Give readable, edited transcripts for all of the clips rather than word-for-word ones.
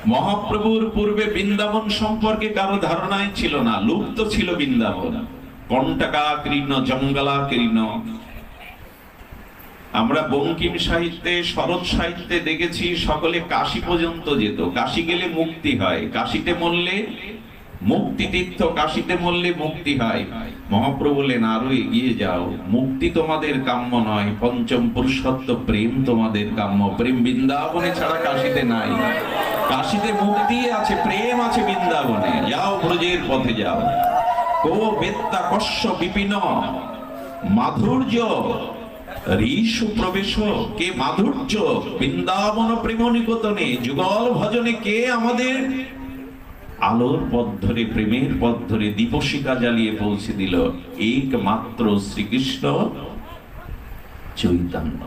মহাপ্রভুর পূর্বে বৃন্দাবন সম্পর্কে কারো ধারণাই ছিল না, লুপ্ত ছিল বৃন্দাবন। কণ্টকাকীর্ণ জঙ্গলাকীর্ণ। আমরা বঙ্কিম সাহিত্যে, শরৎ সাহিত্যে দেখেছি সকলে কাশী পর্যন্ত যেত। কাশী গেলে মুক্তি হয়, কাশীতে মরলে মুক্তি তীর্থ, কাশীতে মরলে মুক্তি হয়। মহাপ্রভু বলেন আরো এগিয়ে যাও, মুক্তি তোমাদের কাম্য নয়, পঞ্চম পুরুষত্ব প্রেম তোমাদের কাম্য। প্রেম বৃন্দাবনে ছাড়া কাশীতে নাই। কাশীতে মুক্তি আছে, প্রেম আছে বৃন্দাবনে। যাও ব্রজের পথে যাও। কো বেত্তা কস্য বিপিন মাধুর্য ঋষু প্রবেশ, কে মাধুর্য বৃন্দাবন প্রেম নিকতনে, যুগল ভজনে কে আমাদের আলোর পথ ধরে, প্রেমের পথ ধরে দীপশিখা জ্বালিয়ে পৌঁছে দিল? একমাত্র শ্রীকৃষ্ণ চৈতন্য।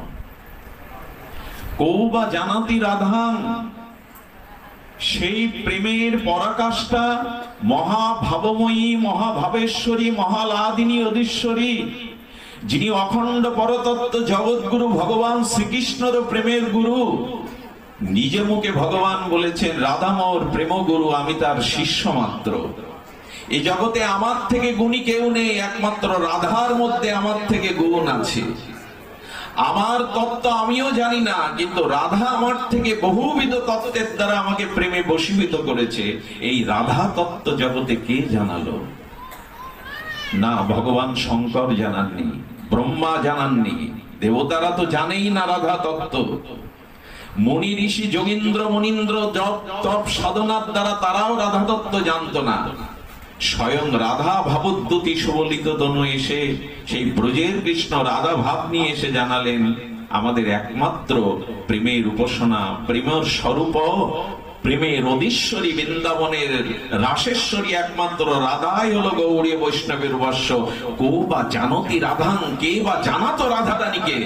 কো বা জানাতি রাধাং, সেই প্রেমের পরাকাষ্ঠা মহাভাবময়ী, মহাভাবেশ্বরী, মহালাদিনী অধীশ্বরী, যিনি অখণ্ড পরতত্ত্ব জগৎগুরু ভগবান শ্রীকৃষ্ণের প্রেমের গুরু। নিজে মুখে ভগবান বলেছেন রাধা মোর প্রেম গুরু, আমি তার শিষ্য মাত্র। এই জগতে আমার থেকে গুণী কেউ নেই, একমাত্র রাধার মধ্যে আমার থেকে গুণ আছে। আমার তত্ত্ব আমিও জানি না, কিন্তু রাধা আমার থেকে বহুবিধ তত্ত্বের দ্বারা আমাকে প্রেমে বশীভূত করেছে। এই রাধা তত্ত্ব জগতে কে জানালো? না, ভগবান শঙ্কর জানাননি, ব্রহ্মা জানাননি, দেবতারা তো জানেই না রাধা তত্ত্ব। মুনি ঋষি যোগীন্দ্র মুনীন্দ্র জপ তপ সাধনার দ্বারা তারাও রাধা তত্ত্ব জানতো না। স্বয়ং রাধা ভাবোদ্যুতি সুবলিত তনু এসে সেই ব্রজের কৃষ্ণ রাধা ভাব নিয়ে এসে জানালেন আমাদের একমাত্র প্রেমের উপাসনা, প্রেমের স্বরূপ, প্রেমের অধীশ্বরী, বৃন্দাবনের রাসেশ্বরী একমাত্র রাধাই হলো গৌড়ীয় বৈষ্ণবের বর্ষ। কো বা জানতি রাধাং, কে বা জানাতো রাধা রানীকে?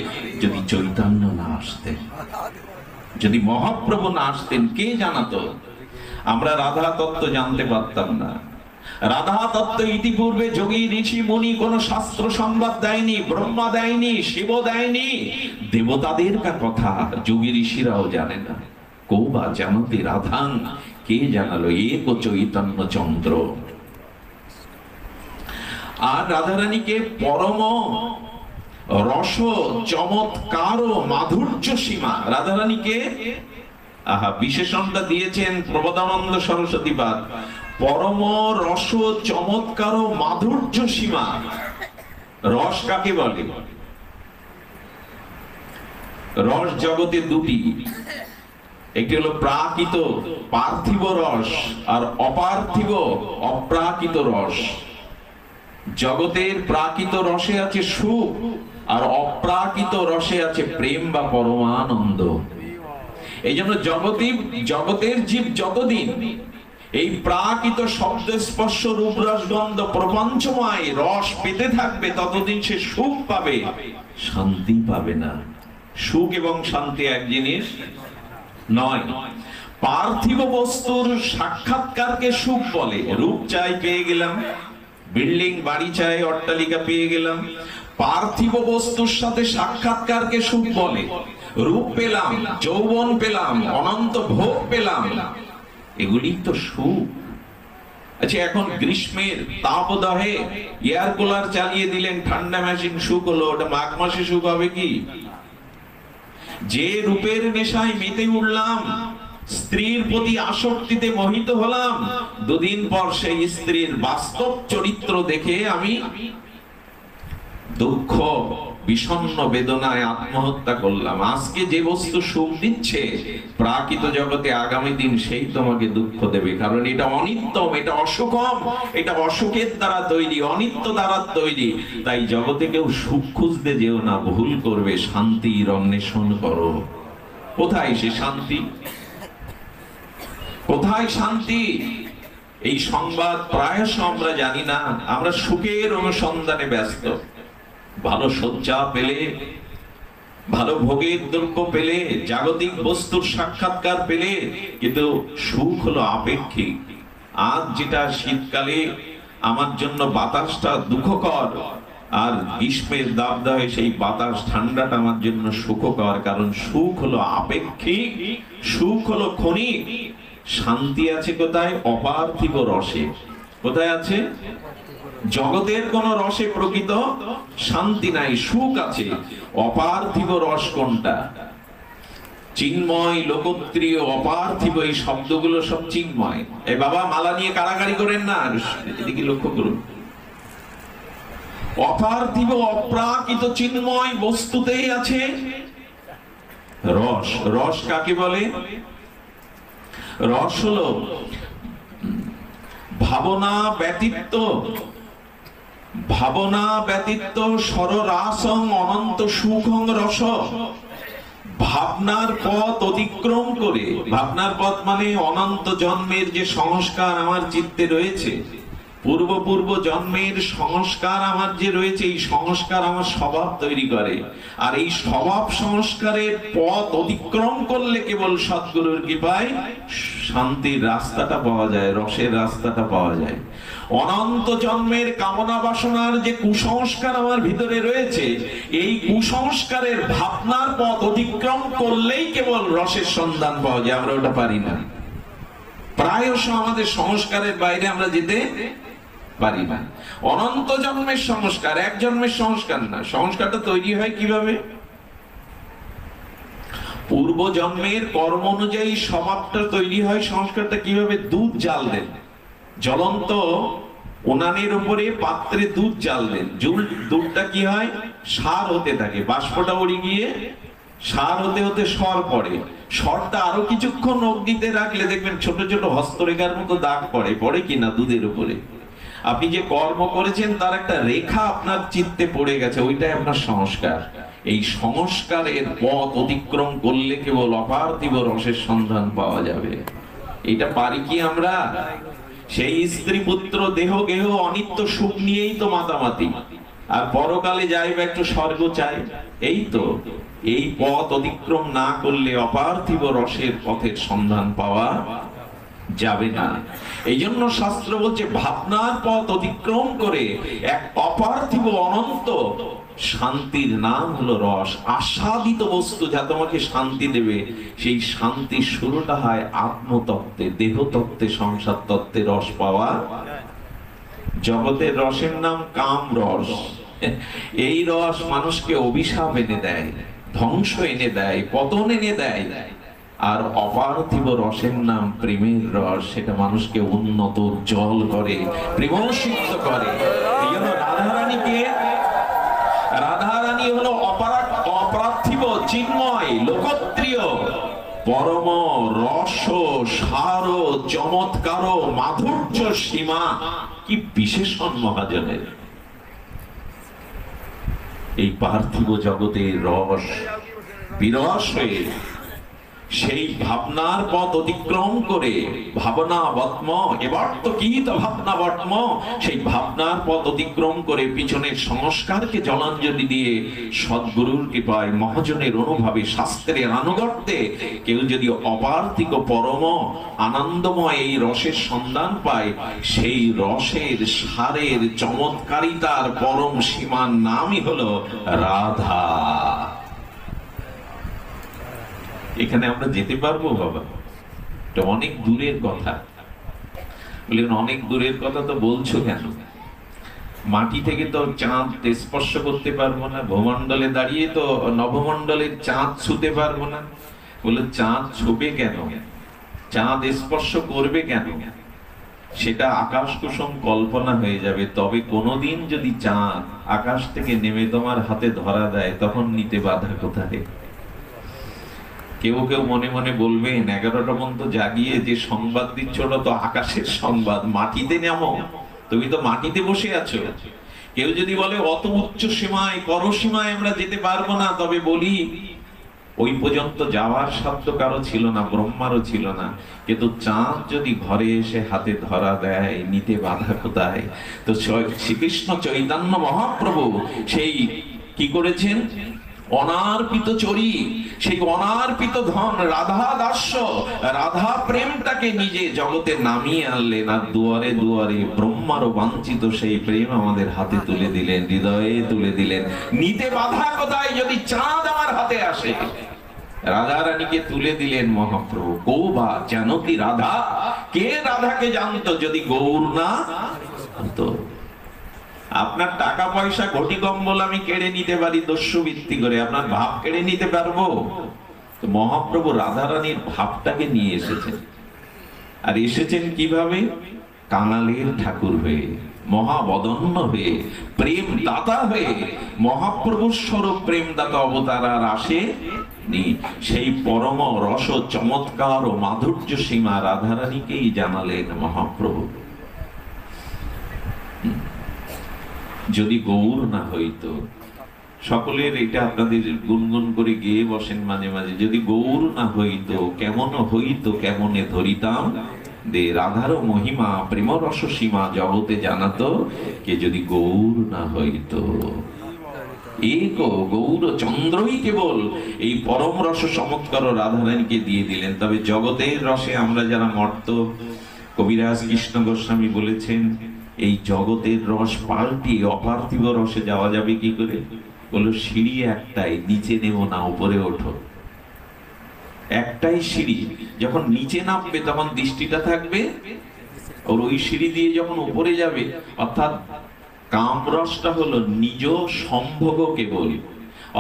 যদি চৈতন্য না আসতেন, যদি মহাপ্রভু না আসতেন, কে জানাতো? আমরা রাধা তত্ত্ব জানতে পারতাম না। রাধা তত্ত্ব ইতিপূর্বে যোগী ঋষি মুনি কোন শাস্ত্র সংবাদ দেয়নি, ব্রহ্মা দেয়নি, শিব দেয়নি, দেবতাদের কথা যোগী ঋষিরাও জানে না। কো বা জানতি রাধাং, কে জানালো? এক চৈতন্য চন্দ্র। আর রাধারানীকে পরম রস চমৎকার মাধুর্য সীমা, রাধারানীকে বিশেষণটা দিয়েছেন প্রবোধানন্দ সরস্বতী পাদ, পরম রস চমৎকার মাধুর্য সীমা। রস কাকে বলে? রস জগতে দুটি, একটি হলো প্রাকৃত পার্থিব রস আর অপার্থিব অপ্রাকৃত রস। জগতের প্রাকৃত রসে আছে সুখ, আর অপ্রাকৃত রসে আছে প্রেম বা পরমানন্দ। এই জন্য জগতের জীব যতদিন এই প্রাকৃত শব্দ স্পর্শ রূপ রস গন্ধ প্রপঞ্চময় রস পেতে থাকবে, ততদিন সে সুখ পাবে, শান্তি পাবে না। সুখ এবং শান্তি এক জিনিস নয়। পার্থিব বস্তুর সাক্ষাৎকারকে সুখ বলে। রূপ চাই, পেয়ে গেলাম, বিল্ডিং বাড়ি চাই, অট্টালিকা পেয়ে গেলাম। পার্থিব বস্তুর সাথে সাক্ষাৎকারকে সুখ বলে। রূপ পেলাম, যৌবন পেলাম, অনন্ত ভোগ পেলাম, এগুলি তো সুখ। আচ্ছা, এখন গ্রীষ্মের তাপদাহে এয়ার কুলার চালিয়ে দিলেন, ঠান্ডা মেশিন, সুখ হলো? ওটা মাঘ মাসে সুখ হবে কি? যে রূপের নেশায় মেতে উঠলাম, স্ত্রীর প্রতি আসক্তিতে মোহিত হলাম, দুদিন পর সেই স্ত্রীর বাস্তব চরিত্র দেখে আমি দুঃখ বিষণ্ণ বেদনায় আত্মহত্যা করলাম। আজকে যে বস্তু সুখ দিচ্ছে প্রাকৃত জগতে আগামী দিন সেই তোমাকে দুঃখ দেবে, কারণ এটা অনিত্যম, এটা অসুখম, এটা অসুখের দ্বারা তৈরি, অনিত্য দ্বারা তৈরি। তাই জগতে কেউ সুখ খুঁজতে যেও না, ভুল করবে, শান্তির অন্বেষণ করো। কোথায় সে শান্তি? কোথায় শান্তি? এই সংবাদ প্রায়শ আমরা জানি না। আমরা সুখের অনুসন্ধানে ব্যস্ত। ভালো শয্যা পেলে, ভালো ভোগের দ্রব্য পেলে, জাগতিক বস্তুর সাক্ষাৎকার পেলে, কিন্তু সুখ হলো আপেক্ষিক। আজ যেটা শীতকালে আমার জন্য বাতাসটা দুঃখকর, আর গ্রীষ্মের দাবদাহে সেই বাতাস ঠান্ডাটা আমার জন্য সুখকর, কারণ সুখ হলো আপেক্ষিক, সুখ হলো ক্ষণিক, শান্তি আছে কোথায়? অপার্থিব রসে। কোথায় আছে? জগতের কোন রসে প্রকৃত শান্তি নাই, সুখ আছে। অপার্থিব রস কোনটা? চিন্ময়, লোকত্রিয়, অপার্থিব, এই শব্দগুলো সব চিন্ময়। এই বাবা মালা নিয়ে কাড়াকাড়ি করেন না, এদিকে লক্ষ্য করুন। অপার্থিব অপ্রাকৃত চিন্ময় বস্তুতেই আছে রস। রস কাকে বলে? রস হলো ভাবনা ব্যতীত, ভাবনা ব্যতীত সররাসং অনন্ত সুখং রস। ভাবনার পথ অতিক্রম করে, ভাবনার পথ মানে অনন্ত জন্মের যে সংস্কার আমার চিত্তে রয়েছে, পূর্ব পূর্ব জন্মের সংস্কার আমার যে রয়েছে, এই সংস্কার আমার স্বভাব তৈরি করে। আর এই স্বভাব সংস্কারের পথ অতিক্রম করলে কেবল সদ্গুরুর কৃপায় শান্তির রাস্তাটা পাওয়া যায়, রসের রাস্তাটা পাওয়া যায়। অনন্ত জন্মের কামনা বাসনার যে কুসংস্কার আমার ভিতরে রয়েছে, এই কুসংস্কারের ভাবনার পথ অতিক্রম করলেই কেবল রসের সন্ধান পাওয়া যায়। আমরা ওটা পারি না। প্রায়শ আমাদের সংস্কারের বাইরে আমরা যেতে পারি না। অনন্ত জন্মের সংস্কার, এক জন্মের সংস্কার না। সংস্কারটা তৈরি হয় কিভাবে? পূর্ব জন্মের কর্ম অনুযায়ী স্বভাবটা তৈরি হয়। সংস্কারটা কিভাবে? দুধ জাল দেন, জ্বলন্ত উনানের উপরে পাত্রে দুধ জাল দেন, দুধটা কি হয়? সার হতে থাকে, বাষ্পটা উড়ে গিয়ে সার হতে হতে সর পড়ে। সরটা আরো কিছুক্ষণ অগ্নিতে রাখলে দেখবেন ছোট ছোট হস্তরেখার মতো দাগ পড়ে। পড়ে কিনা দুধের উপরে? আপনি যে কর্ম করেছেন তার একটা রেখা আপনার চিত্তে পড়ে গেছে, ওইটাই আপনার সংস্কার। এই সংস্কারের পথ অতিক্রম করলে কেবল অপার্থিব রসের সন্ধান পাওয়া যাবে। এটা পারি কি আমরা? সেই স্ত্রী পুত্র দেহ গেহ অনিত্য সুখ নিয়েই তো মাতামাতি, আর পরকালে যাইবে একটু স্বর্গ চাই। এই তো, এই পথ অতিক্রম না করলে অপার্থিব রসের পথের সন্ধান পাওয়া যাবে না। এই জন্য শাস্ত্র বলছে ভাবনার পথ অতিক্রম করে এক অপার্থিব অনন্ত শান্তির নাম হলো রস। আস্বাদিত বস্তু যা তোমাকে শান্তি দেবে, সেই শান্তির শুরুটা হয় আত্মতত্ত্বে, দেহতত্ত্বে, সংসার তত্ত্বে রস পাওয়া। জগতের রসের নাম কাম রস। এই রস মানুষকে অভিশাপ এনে দেয়, ধ্বংস এনে দেয়, পতন এনে দেয়। আর অপার্থিব রসের নাম প্রেমের রস, সেটা মানুষকে উন্নত, উজ্জ্বল করে, প্রেমসিক্ত করে। এই জন্য রাধারানীকে, রাধারানী হলো অপার্থিব চিন্ময়, লোকত্রিয়, পরম রস, সার, চমৎকার, মাধুর্য সীমা। কি বিশেষণ মহাজনের! এই পার্থিব জগতের রস বিরস হয়ে সেই ভাবনার পথ অতিক্রম করে ভাবনা বত্ম, এবার তো কি তো ভাবনা বত্ম, সেই ভাবনার পথ অতিক্রম করে পিছনের সংস্কারকে জলাঞ্জলি দিয়ে সদ্গুরুর কৃপায়, মহাজনের অনুভাবে, শাস্ত্রের আনুগত্যে কেউ যদি অপার্থিব পরম আনন্দময় এই রসের সন্ধান পায়, সেই রসের সারের চমৎকারিতার পরম সীমার নামই হলো রাধা। এখানে আমরা যেতে পারবো বাবা? এটা অনেক দূরের কথা। বললেন অনেক দূরের কথা তো বলছো কেন? মাটি থেকে তো চাঁদ স্পর্শ করতে পারবো না, ভূমণ্ডলে দাঁড়িয়ে তো নবমণ্ডলের চাঁদ ছুতে পারবো না। বলে চাঁদ ছুবে কেন, চাঁদ স্পর্শ করবে কেন? সেটা আকাশ কুসুম কল্পনা হয়ে যাবে। তবে কোনোদিন যদি চাঁদ আকাশ থেকে নেমে তোমার হাতে ধরা দেয়, তখন নিতে বাধা কোথায়? কেউ কেউ মনে মনে বলবেন 11টা পর্যন্ত জাগিয়ে যে সংবাদ দিচ্ছ ওটা তো আকাশের সংবাদ, মাটিতে নামো, তুমি তো মাটিতে বসে আছো। কেউ যদি বলে অত উচ্চ সীমায়, করসীমায় আমরা যেতে পারবো না, তবে বলি ওই পর্যন্ত যাওয়ার সাধ্য কারো ছিল না, ব্রহ্মারও ছিল না। কিন্তু চাঁদ যদি ঘরে এসে হাতে ধরা দেয়, নিতে বাধা কোথায়? তো শ্রীকৃষ্ণ চৈতন্য মহাপ্রভু সেই কি করেছেন? অনার্পিত চরি, সেই অনার্পিত ধন, রাধা দাস্য, রাধা প্রেমটাকে নিজে জগতে নামিয়ে আনলেন। আর দুয়ারে দুয়ারে ব্রহ্মারও বাঞ্ছিত সেই প্রেম আমাদের হাতে তুলে দিলেন, হৃদয়ে তুলে দিলেন। নিতে বাধা কোথায় যদি চাঁদ আমার হাতে আসে? রাধা রানীকে তুলে দিলেন মহাপ্রভু। গৌবা জানতি রাধা, কে রাধাকে জানতো যদি গৌর না হতো? আপনার টাকা পয়সা ঘটি কম্বল আমি কেড়ে নিতে পারি দস্যুবৃত্তি করে, আপনার ভাব কেড়ে নিতে পারবো? তো মহাপ্রভু রাধা রানীর ভাবটাকে নিয়ে এসেছেন। আর এসেছেন কিভাবে? কাঙালের ঠাকুর হয়ে, মহাবদন্য হয়ে, প্রেম দাতা হয়ে। মহাপ্রভুর স্বরূপ প্রেম দাতা অবতার আর আসে নি। সেই পরম রস চমৎকার ও মাধুর্য সীমা রাধারানীকেই জানালেন মহাপ্রভু। যদি গৌর না হইতো, সকলের এটা আপনাদের গুনগুন করে গেয়ে বসেন মাঝে মাঝে, যদি গৌর না হইতো কেমন হইতো, কেমনে ধরিতাম দে রাধার মহিমা প্রেম রস সীমা জগতে জানাতো কে যদি গৌর না হইতো। এক গৌর চন্দ্রই কেবল এই পরম রস চমৎকার রাধারানীকে দিয়ে দিলেন। তবে জগতের রসে আমরা যারা মর্ত, কবিরাজ কৃষ্ণ গোস্বামী বলেছেন এই জগতের রস পাল্টিয়ে অপার্থিব রসে যাওয়া যাবে কি করে? বললো সিঁড়ি একটাই, নিচে নেমো না, উপরে ওঠো। একটাই সিঁড়ি, যখন নিচে নামবে তখন দৃষ্টিটা থাকবে ওর ওই সিঁড়ি দিয়ে যখন উপরে যাবে। অর্থাৎ কামরসটা হলো নিজ সম্ভোগ কেবল,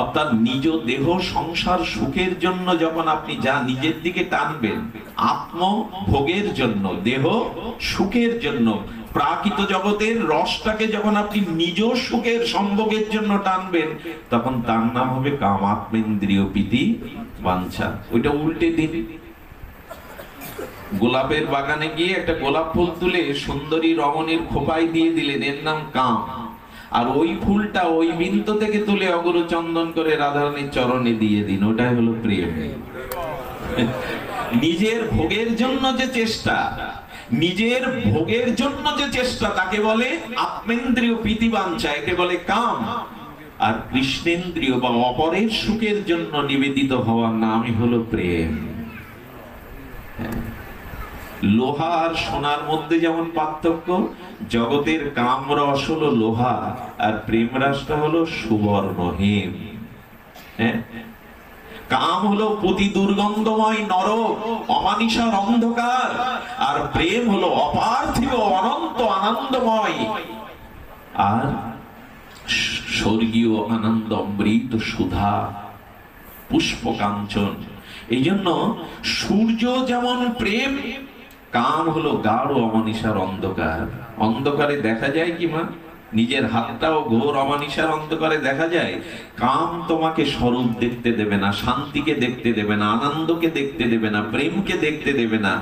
অর্থাৎ নিজ দেহ সংসার সুখের জন্য যখন আপনি যা নিজের দিকে টানবেন, আত্মভোগের জন্য, দেহ সুখের জন্য, প্রাকৃত জগতের রসটাকে যখন আপনি নিজ সুখের সম্ভোগের জন্য টানবেন, তখন তার নাম হবে কামাত্মেন্দ্রিয় প্রীতি বাঞ্ছা। ওইটা উল্টে দিন। গোলাপের বাগানে গিয়ে একটা গোলাপ ফুল তুলে সুন্দরী রমণীর খোপায় দিয়ে দিলেন, এর নাম কাম। আর ওই ফুলটা ওই বিন্দু থেকে তুলে অগুরু চন্দন করে রাধারানীর চরণে দিয়ে দিন, ওটাই হলো প্রেম। নিজের ভোগের জন্য যে চেষ্টা, নিজের ভোগের জন্য যে চেষ্টা, তাকে বলে আত্মেন্দ্রিয় প্রীতিবাঞ্ছা, একে বলে কাম। আর কৃষ্ণেন্দ্রিয় বা অপরের সুখের জন্য নিবেদিত হওয়ার নামই হলো প্রেম। লোহা আর সোনার মধ্যে যেমন পার্থক্য, জগতের কাম রস হলো লোহা আর প্রেম রসটা হলো সুবর্ণ হেম। কাম হলো পুতি দুর্গন্ধময় নরক, অমানিসার অন্ধকার, আর প্রেম হলো অপার্থিব অনন্ত আনন্দময় আর স্বর্গীয় আনন্দ অমৃত সুধা পুষ্প কাঞ্চন। এই জন্য সূর্য যেমন প্রেম, কাম হলো গাঢ় অমানিসার অন্ধকার। অন্ধকারে দেখা যায় কি মা? নিজের হাতটাও ঘোর অমানিসার অন্ধকারে দেখা যায়। কাম তোমাকে স্বরূপ দেখতে দেবে না, শান্তিকে দেখতে দেবে না, আনন্দকে দেখতে দেবে না, প্রেমকে দেখতে দেবে না।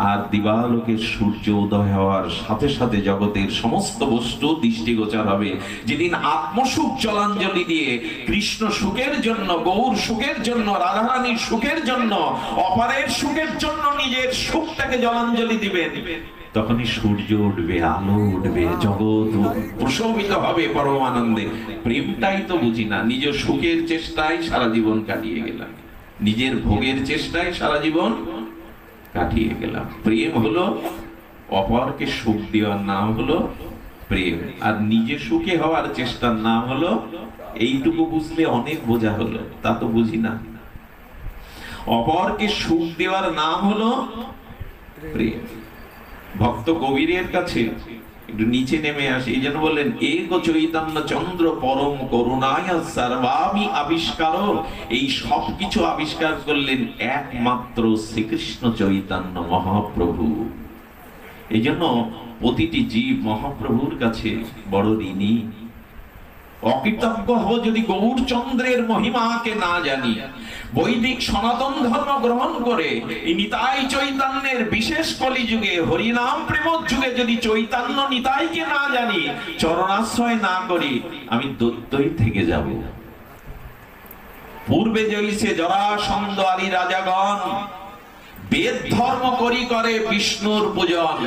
আর দিবালোকে সূর্য উদয় হওয়ার সাথে সাথে জগতের সমস্ত বস্তু দৃষ্টিগোচর হবে। যেদিন আত্মসুখ জলাঞ্জলি দিয়ে কৃষ্ণ সুখের জন্য, গৌর সুখের জন্য, রাধারানীর সুখের জন্য, অপারের সুখের জন্য নিজের সুখটাকে জলাঞ্জলি দিবেন, তখনই সূর্য উঠবে, আলো উঠবে, জগৎ প্রশোভিত হবে পরম আনন্দে। প্রেমটাই তো বুঝি না, নিজ সুখের চেষ্টায় সারা জীবন কাটিয়ে গেলাম, নিজের ভোগের চেষ্টায় সারা জীবন কাটিয়ে গেলাম। প্রেম হলো অপরকে সুখ দেওয়ার নাম হলো প্রেম, আর নিজে সুখে হওয়ার চেষ্টার নাম হলো, এইটুকু বুঝলে অনেক বোঝা হলো, তা তো বুঝি না। অপরকে সুখ দেওয়ার নাম হলো প্রেম। ভক্ত কবিরের কাছে একটু নিচে নেমে আসে, এই জন্য বললেন এক চৈতন্য চন্দ্র পরম করুণায় সর্বামি আবিষ্কার। এই সবকিছু আবিষ্কার করলেন একমাত্র শ্রীকৃষ্ণ চৈতন্য মহাপ্রভু। এই জন্য প্রতিটি জীব মহাপ্রভুর কাছে বড় ঋণী। অকৃতজ্ঞ হব যদি গৌরচন্দ্রের মহিমাকে না জানি। বৈদিক সনাতন ধর্ম গ্রহণ করে এই নিতাই চৈতন্যের বিশেষ কলিযুগে, হরিনাম প্রেম যুগে যদি চৈতন্য নিতাইকে না জানি, চরণাশ্রয় না করি, আমি দৈত্যই থেকে যাব। পূর্বে জৈসে জরাসন্ধ আদি রাজাগণ বেদ ধর্ম করি করে বিষ্ণুর পূজন।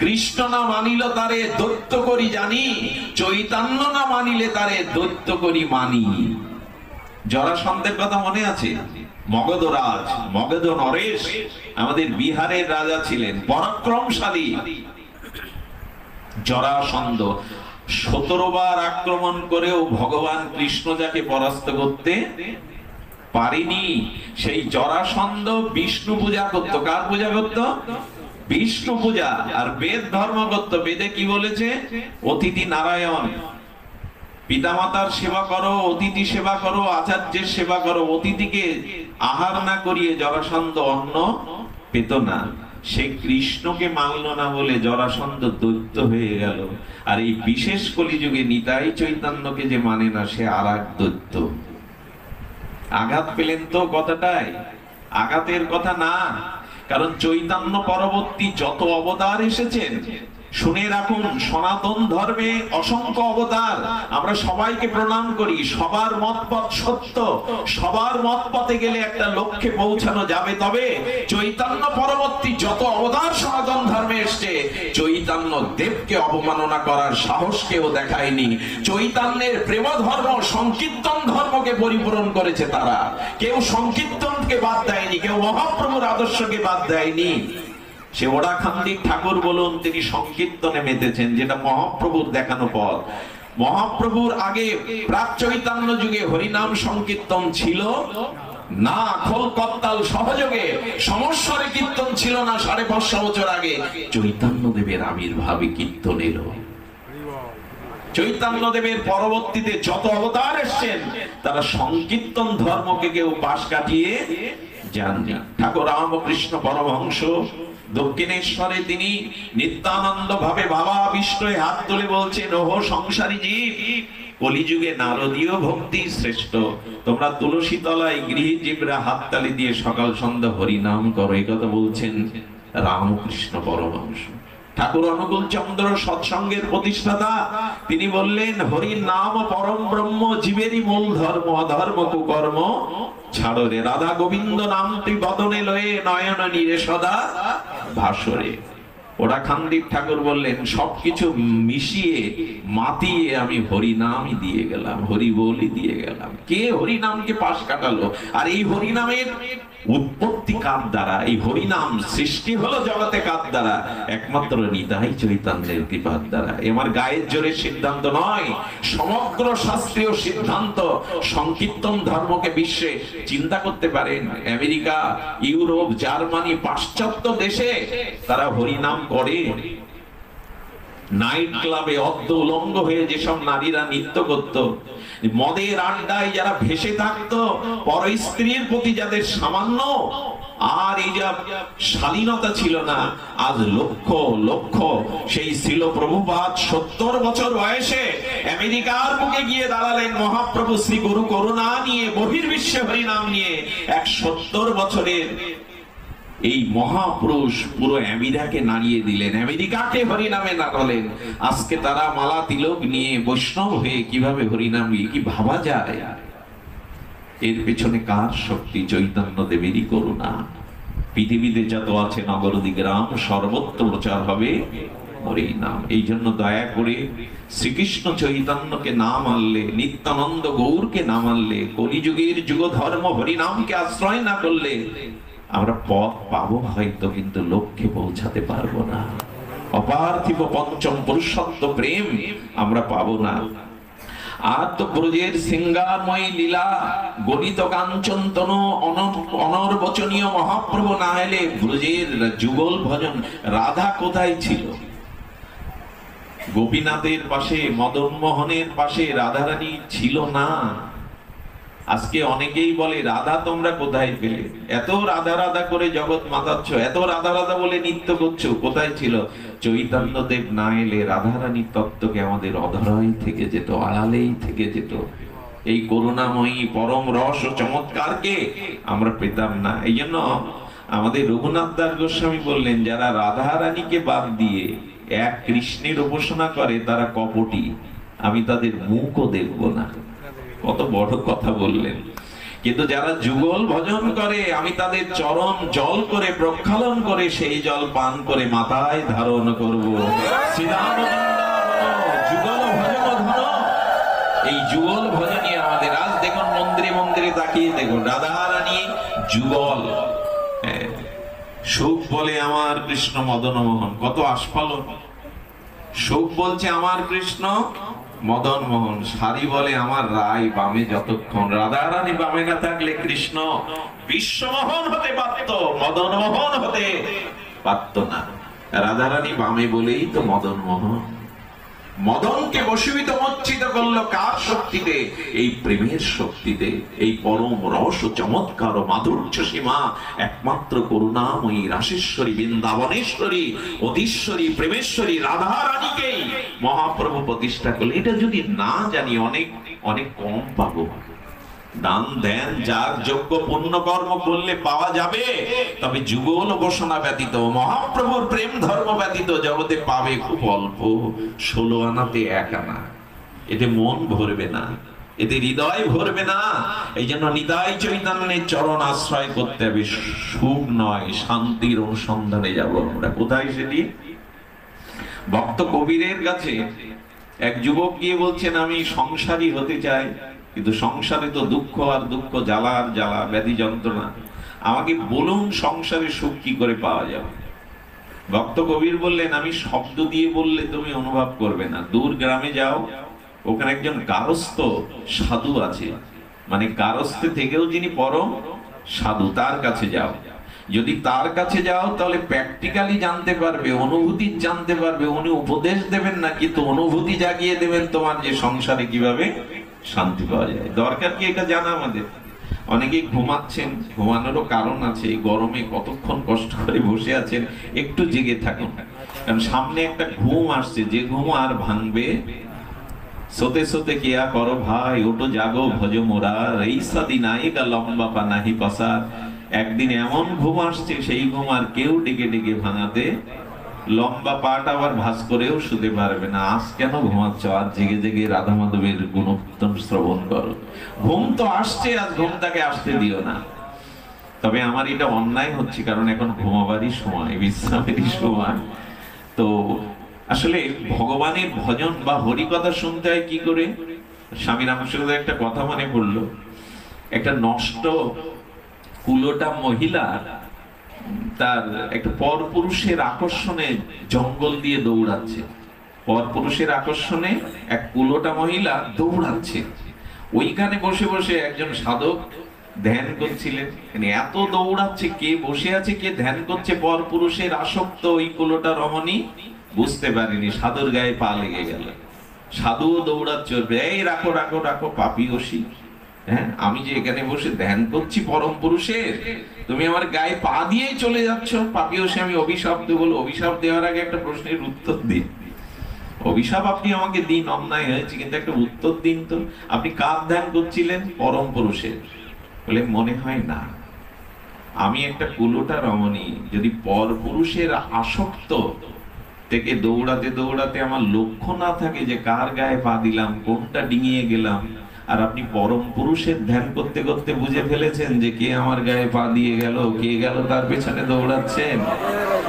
কৃষ্ণ না মানিল তারে দৈত্য করি জানি, চৈতন্য না মানিলে তারে দৈত্য করি মানি। জরাসন্ধের কথা মনে আছে? মগধ রাজ, মগধ নরেশ আমাদের বিহারের রাজা ছিলেন, পরাক্রমশালী। জরাসন্ধ 17 বার আক্রমণ করেও ভগবান কৃষ্ণ যাকে পরাস্ত করতে পারেনি। সেই জরাসন্ধ বিষ্ণু পূজা করত। কার পূজা করত? বিষ্ণু পূজা। আর বেদ ধর্ম করত। বেদে কি বলেছে? অতিথি নারায়ণ, পিতামাতার সেবা করো, অতিথি সেবা করো, আচার্যের সেবা করো। অতিথিকে আহার না করিয়ে জরাসন্ধ অন্ন পেত না। সে কৃষ্ণকে মানল না বলে জরাসন্ধ দৈত্য হয়ে গেল। আর এই বিশেষ কলিযুগে নিতাই চৈতন্যকে যে মানে না, সে আর এক দৈত্য। আঘাত পেলেন তো কথাটাই? আঘাতের কথা না, কারণ চৈতন্য পরবর্তী যত অবতার এসেছেন, শুনে রাখুন, সনাতন ধর্মে অসংখ্য অবতার। আমরা সবাইকে প্রণাম করি। সবার মতপথ সত্য, সবার মতপথে গেলে একটা লক্ষ্যে পৌঁছানো যাবে। তবে চৈতন্য পরবর্তী যত অবতার সনাতন ধর্মে এসছে, চৈতন্য দেবকে অবমাননা করার সাহস কেউ দেখায়নি। চৈতন্যের প্রেম ধর্ম, সংকীর্তন ধর্মকে পরিপূরণ করেছে তারা। কেউ সংকীর্তনকে বাদ দেয়নি, কেউ মহাপ্রভুর আদর্শকে বাদ দেয়নি। সে ওরাখান্দিক ঠাকুর বলুন, তিনি সংকীর্তনে মেতেছেন, যেটা মহাপ্রভুর দেখানো পথ। মহাপ্রভুর আগে প্রাক চৈতন্য যুগে হরিনাম সংকীর্তন ছিল না। খোল করতাল সহযোগে সমস্বরে কীর্তন ছিল না। 550 বছর আগে চৈতন্য দেবের আবির্ভাবে কীর্তন এলো। চৈতন্য দেবের পরবর্তীতে যত অবতার এসছেন, তারা সংকীর্তন ধর্মকে কেউ পাশ কাটিয়ে যাননি। ঠাকুর রামকৃষ্ণ পরমহংস দক্ষিণেশ্বরে তিনি নিত্যানন্দ ভাবে বাবা বিষ্ণুয় হাত তুলে বলছেন, ওহ সংসারী জীব, কলিযুগে নারদীয় ভক্তি শ্রেষ্ঠ। তোমরা তুলসী তলায় গৃহী জীবরা হাততালি দিয়ে সকাল সন্ধ্যা হরিনাম করো। এই কথা বলছেন রামকৃষ্ণ পরমহংস। ঠাকুর অনুকূল চন্দ্র সৎসঙ্গের প্রতিষ্ঠাতা, তিনি বললেন, হরির নাম পরম ব্রহ্ম, জীবেরই মূল ধর্ম, অধর্ম কুকর্ম ছাড়ো রে। রাধা গোবিন্দ নামটি বদনে লয়ে, নয়ন নীরে সদা ভাসরে। ওরাখান্দিক ঠাকুর বললেন, সবকিছু মিশিয়ে মাতিয়ে আমি হরিনামই দিয়ে গেলাম, হরি বলি দিয়ে গেলাম। কে হরিনামকে পাশ কাটালো? আর এই হরিনামের উৎপত্তি কার দ্বারা? এই হরিনাম সৃষ্টি হলো জগতে কার দ্বারা? একমাত্র নিতাই চৈতন্যের কৃপার দ্বারা। আমার গায়ের জোরের সিদ্ধান্ত নয়, সমগ্র শাস্ত্রীয় সিদ্ধান্ত। সংকীর্তন ধর্মকে বিশ্বে চিন্তা করতে পারেন, আমেরিকা, ইউরোপ, জার্মানি, পাশ্চাত্য দেশে তারা হরিনাম করে। নাইট ক্লাবে অর্ধ উলঙ্গ হয়ে যেসব নারীরা নৃত্য করত, মদের আড্ডায় যারা ভেসে থাকতো, পর স্ত্রীর প্রতি যাদের সামান্য আর এই যা শালীনতা ছিল না, আজ লক্ষ লক্ষ সেই ছিল প্রভুপাদ 70 বছর বয়সে আমেরিকার বুকে গিয়ে দাঁড়ালেন। মহাপ্রভু শ্রী গুরু করুণা নিয়ে, বহির্বিশ্বে হরিনাম নিয়ে 70 বছরের এই মহাপুরুষ পুরো আমেরিকাকে নাড়িয়ে দিলেন, আমেরিকাকে হরিনামে নাড়ালেন। আজকে তারা মালা তিলক নিয়ে বৈষ্ণব হয়ে কিভাবে হরিনাম নিয়ে, কি ভাবা যায়? এর পেছনে কার শক্তি? চৈতন্য দেবেরই করুণা। পৃথিবীতে যত আছে নগরদি গ্রাম, সর্বত্র প্রচার হবে হরিনাম। এই জন্য দয়া করে শ্রীকৃষ্ণ চৈতন্যকে না মানলে, নিত্যানন্দ গৌরকে না মানলে, কলিযুগের যুগ ধর্ম হরিনামকে আশ্রয় না করলে আমরা পথ পাবো হয়তো, কিন্তু লক্ষ্যে পৌঁছাতে পারবো না। অপার্থিব পঞ্চম পুরুষত্ব প্রেম আমরা পাবো না। আর তো ব্রজের সিঙ্গারময় লীলা, গণিত কাঞ্চন তনু, অনর্বচনীয় মহাপ্রভু না এলে ব্রজের যুগল ভজন। রাধা কোথায় ছিল? গোপীনাথের পাশে, মদন মোহনের পাশে রাধারানী ছিল না। আজকে অনেকেই বলে, রাধা তোমরা কোথায় পেলে? এত রাধা রাধা করে জগৎ মাতাচ্ছ, এত রাধা রাধা বলে নৃত্য করছো, কোথায় ছিল? চৈতন্য দেব না এলে রাধারানীর তত্ত্বকে আমাদের অধরাই থেকে যেত, আড়ালেই থেকে যেত। এই করুণাময়ী পরম রস ও চমৎকারকে আমরা পেতাম না। এই জন্য আমাদের রঘুনাথ দাস গোস্বামী বললেন, যারা রাধারানীকে বাদ দিয়ে এক কৃষ্ণের উপাসনা করে তারা কপটি, আমি তাদের মুখও দেখব না। কত বড় কথা বললেন। কিন্তু যারা যুগল ভজন করে, আমি তাদের চরণ জল করে প্রক্ষালন করে সেই জল পান করে মাথায় ধারণ করব। যুগল ভজন ধরো। এই যুগল ভজনই আমাদের। আজ দেখুন মন্দিরে মন্দিরে তাকিয়ে দেখুন, রাধারানী যুগল। সুখ বলে আমার কৃষ্ণ মদন মোহন, কত আস্ফালন। সুখ বলছে আমার কৃষ্ণ মদন মোহন সারি বলে আমার রায় বামে যতক্ষণ, রাধারানী বামে না থাকলে কৃষ্ণ বিশ্বমোহন হতে পারত, মদন মোহন হতে পারত না। রাধারানী বামে বলেই তো মদন মোহন। মদনকে বশীভূত মচ্ছিত করলো কার শক্তিতে? এই প্রেমের শক্তিতে। এই পরম রস চমৎকার মাধুর্য সীমা একমাত্র করুণাময়ী রাসেশ্বরী, বৃন্দাবনেশ্বরী, অধীশ্বরী, প্রেমেশ্বরী রাধারানীকেই মহাপ্রভু প্রতিষ্ঠা করলেন। এটা যদি না জানি অনেক অনেক কম পাবো। দান ধ্যান যার যোগ্য পুণ্য কর্ম করলে পাওয়া যাবে, তবে যুগল উপাসনা ব্যতীত, মহাপ্রভুর প্রেম ধর্ম ব্যতীত জগতে পাবে খুব অল্প। 16 আনাতে 1 আনা। এতে মন ভরবে না, এতে হৃদয় ভরবে না। এই জন্য নিতাই চৈতন্যের চরণ আশ্রয় করতে হবে। সুখ নয়, শান্তির অনুসন্ধানে যাব আমরা। কোথায় সেটি? ভক্ত কবিরের কাছে এক যুবক গিয়ে বলছেন, আমি সংসারী হতে চাই, কিন্তু সংসারে তো দুঃখ আর দুঃখ, জ্বালা আর জ্বালা, ব্যাধি যন্ত্রণা। আমাকে বলুন সংসারে সুখ কি করে পাওয়া যাবে? ভক্ত কবির বললেন, আমি শব্দ দিয়ে বললে তুমি অনুভব করবে না। দূর গ্রামে যাও, ওখানে একজন গারস্থ সাধু আছে, মানে গারস্থে থেকেও যিনি পরম সাধু, তার কাছে যাও। যদি তার কাছে যাও তাহলে প্র্যাকটিক্যালি জানতে পারবে, অনুভূতি জানতে পারবে। উনি উপদেশ দেবেন না, কিন্তু অনুভূতি জাগিয়ে দেবেন তোমার, যে সংসারে কিভাবে শান্তি পাওয়া যায়। দরকার কি এটা জানা আমাদের? অনেকেই ঘুমাচ্ছেন, ঘুমানোরও কারণ আছে। এই গরমে কতক্ষণ কষ্ট করে বসে আছেন, একটু জেগে থাকুন, কারণ সামনে একটা ঘুম আসছে, যে ঘুম আর ভাঙবে। সোতে সোতে কিয়া করো ভাই, ওটো জাগো ভজ মোরা, এই সাদি নায়িকা লম্বা পা নাহি পাসার। একদিন এমন ঘুম আসছে, সেই ঘুম আর কেউ ডেকে ডেকে ভাঙাতে, লম্বা পাটা আবার ভাঁজ করেও শুতে পারবে না। আজ কেন ঘুমাচ্ছ? আজ জেগে জেগে রাধা মাধবের গুণকীর্তন শ্রবণ করো। ঘুম তো আসছে, আজ ঘুমটাকে আসতে দিও না। তবে আমার এটা অন্যায় হচ্ছে, কারণ এখন ঘুমাবারই সময়, বিশ্রামেরই সময়। তো আসলে ভগবানের ভজন বা হরিকথা শুনতে হয় কি করে? স্বামী রামকৃষ্ণ একটা কথা মনে পড়লো। একটা নষ্ট কুলোটা মহিলা তার একটা পরপুরুষের আকর্ষণে জঙ্গল দিয়ে দৌড়াচ্ছে। পরপুরুষের আকর্ষণে এক কুলোটা মহিলা দৌড়াচ্ছে। ওইখানে বসে বসে একজন সাধক ধ্যান করছিলেন। এত দৌড়াচ্ছে, কে বসে আছে কে ধ্যান করছে, পরপুরুষের আসক্ত ওই কুলোটা রমণী বুঝতে পারেনি। সাধুর গায়ে পা লেগে গেল। সাধুও দৌড়াচ্ছে, এই রাখো রাখো রাখো পাপী অসি। হ্যাঁ, আমি যে এখানে বসে ধ্যান করছি পরম পুরুষের, তুমি আমার গায়ে পা দিয়েই চলে যাচ্ছ। পাপী অসি, আমি অভিশাপ দেবো। অভিশাপ দেওয়ার আগে একটা প্রশ্নের উত্তর দিন। অভিশাপ আপনি আমাকে দিন, অন্যায় হয়েছে, কিন্তু একটা উত্তর দিন তো। আপনি কার ধ্যান করছিলেন? পরম পুরুষের। বলে মনে হয় না, আমি একটা কুলোটা রমণী। যদি পর পুরুষের আসক্ত থেকে দৌড়াতে দৌড়াতে আমার লক্ষ্য না থাকে যে কার গায়ে পা দিলাম, কোনটা ডিঙিয়ে গেলাম, আর আপনি পরম পুরুষের ধ্যান করতে করতে বুঝে ফেলেছেন যে কে আমার গায়ে পা দিয়ে গেল, কে গেল, তার পেছনে দৌড়াচ্ছেন,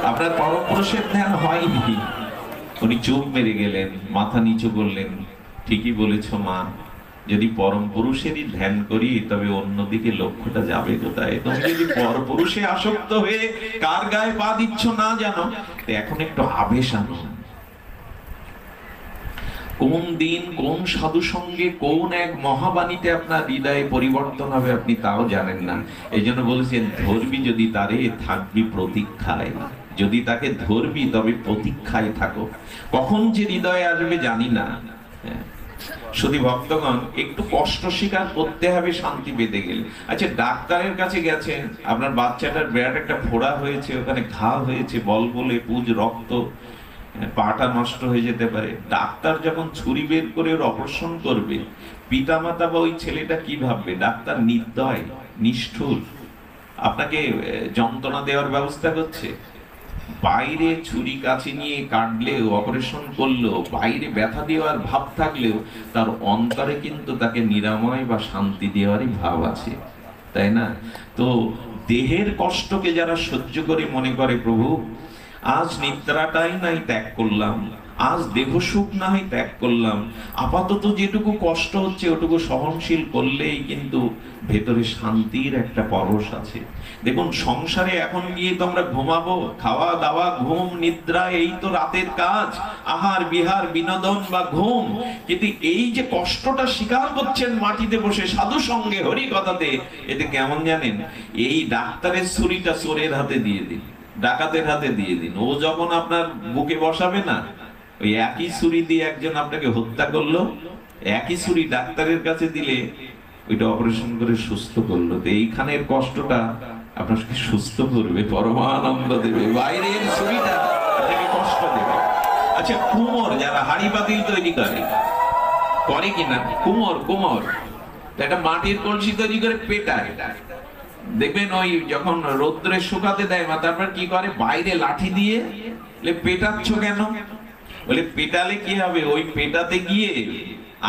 আপনার পরম পুরুষের ধ্যান হয়নি। উনি চুপ মেরে গেলেন, মাথা নিচু করলেন। ঠিকই বলেছ মা, যদি পরম পুরুষেরই ধ্যান করি তবে অন্যদিকে লক্ষ্যটা যাবে কোথায়? তুমি যদি পরপুরুষে আসক্ত হয়ে কার গায়ে পা দিচ্ছ না জানো, এখন একটু আবেশ আনো। কোন দিন কোন সাধু সঙ্গে কোন এক মহাবাণীতে আপনার হৃদয়ে পরিবর্তন হবে আপনি তাও জানেন না। এই জন্য বলেছেন, ধরবি যদি তারে থাকবি প্রতীক্ষায়। যদি তাকে ধরবি তবে প্রতীক্ষায় থাকো। কখন যে হৃদয়ে আসবে জানি না। শুধু ভক্তগণ, একটু কষ্ট স্বীকার করতে হবে শান্তি পেতে গেলে। আচ্ছা, ডাক্তারের কাছে গেছেন, আপনার বাচ্চাটার বিরাট একটা ফোড়া হয়েছে, ওখানে ঘা হয়েছে, বল বলে পুজ রক্ত, পাটা নষ্ট হয়ে যেতে পারে। ডাক্তার যখন ছুরি বের করে ওর অপারেশন করবে, পিতামাতা বা ওই ছেলেটা কি ভাববে? ডাক্তার নির্দয়, নিষ্ঠুর, আপনাকে যন্ত্রণা দেওয়ার ব্যবস্থা করছে। বাইরে ছুরি কাছে নিয়ে কাটলেও, অপারেশন করলেও, বাইরে ব্যথা দেওয়ার ভাব থাকলেও তার অন্তরে কিন্তু তাকে নিরাময় বা শান্তি দেওয়ারই ভাব আছে, তাই না? তো দেহের কষ্টকে যারা সহ্য করে মনে করে প্রভু আজ নিদ্রাটাই নাই ত্যাগ করলাম, আজ দেহ সুখ না হয় ত্যাগ করলাম, আপাতত যেটুকু কষ্ট হচ্ছে ওটুকু সহনশীল করলেই কিন্তু ভেতরে শান্তির একটা পরশ আছে। দেখুন সংসারে এখন গিয়ে তো আমরা ঘুমাবো, খাওয়া দাওয়া ঘুম নিদ্রা এই তো রাতের কাজ, আহার বিহার বিনোদন বা ঘুম। কিন্তু এই যে কষ্টটা স্বীকার করছেন মাটিতে বসে সাধু সঙ্গে হরি কথাতে, এতে কেমন জানেন, এই ডাক্তারের ছুরিটা চোরের হাতে দিয়ে দিন, ডাকাতের হাতে দিয়ে দিন, ও যখন আপনার বুকে বসাবে না, ওই একই ছুরি দিয়ে একজন আপনাকে হত্যা করলো, একই ছুরি ডাক্তারের কাছে দিলে ওইটা অপারেশন করে সুস্থ করলো। তো এইখানের কষ্টটা আপনাকে সুস্থ করবে, পরমানন্দ দেবে, বাইরের ছুরিটা আপনাকে কষ্ট দেবে। আচ্ছা কুমোর যারা হাড়ি পাতিল তৈরি করে কিনা, কুমোর একটা মাটির কলসি তৈরি করে পেটায়, দেখবেন ওই যখন রৌদ্রে শুকাতে দেয় মা, তারপর কি করে বাইরে লাঠি দিয়ে পেটাচ্ছ কেন, বলে পেটালে কি হবে, ওই পেটাতে গিয়ে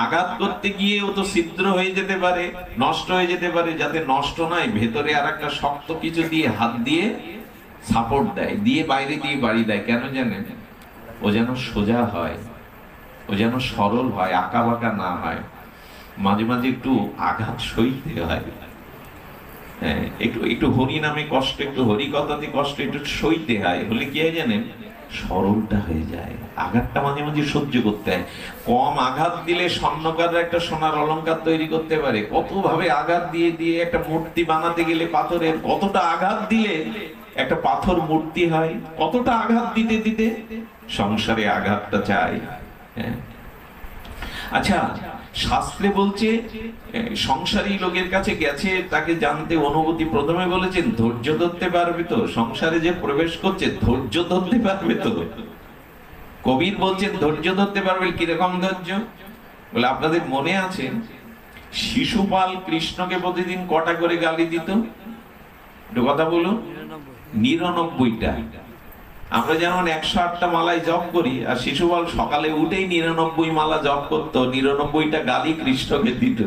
আঘাত করতে গিয়ে ও তো ছিদ্র হয়ে যেতে পারে, নষ্ট হয়ে যেতে পারে, যাতে নষ্ট নয় ভেতরে আর একটা শক্ত কিছু দিয়ে হাত দিয়ে সাপোর্ট দেয়, দিয়ে বাইরে দিয়ে বাড়ি দেয়, কেন জানেন, ও যেন সোজা হয়, ও যেন সরল হয়, আঁকা বাঁকা না হয়। মাঝে মাঝে একটু আঘাত সইতে হয়, হ্যাঁ, একটু হরি নামে কষ্ট, একটু হরি কথাতে কষ্ট একটু সইতে হয়, হলে কি হয় জানেন, সরলটা হয়ে যায়। আঘাতটা মাঝে মাঝে সহ্য করতে হয়। কম আঘাত দিলে স্বর্ণকার একটা সোনার অলংকার তৈরি করতে পারে, কত ভাবে আঘাত দিয়ে দিয়ে একটা মূর্তি বানাতে গেলে পাথরের, কতটা আঘাত দিলে একটা পাথর মূর্তি হয়, কতটা আঘাত দিতে দিতে সংসারে আঘাতটা চাই। হ্যাঁ, আচ্ছা শাস্ত্রে বলছে সংসারী লোকের কাছে গেছে, তাকে জানতে অনুভূতি, প্রথমে বলেছেন ধৈর্য ধরতে পারবে তো, সংসারে যে প্রবেশ করছে ধৈর্য ধরতে পারবে তো। কবির বলছেন ধৈর্য ধরতে পারবে, কিরকম ধৈর্য, বলে আপনাদের মনে আছে শিশুপাল কৃষ্ণকে প্রতিদিন কটা করে গালি দিত, একটু কথা বলুন, ৯৯টা। আমরা যেমন ১০৮টা মালায় জপ করি, আর শিশুপাল সকালে উঠেই ৯৯ মালা জপ করতো, ৯৯টা গালি কৃষ্ণকে দিত।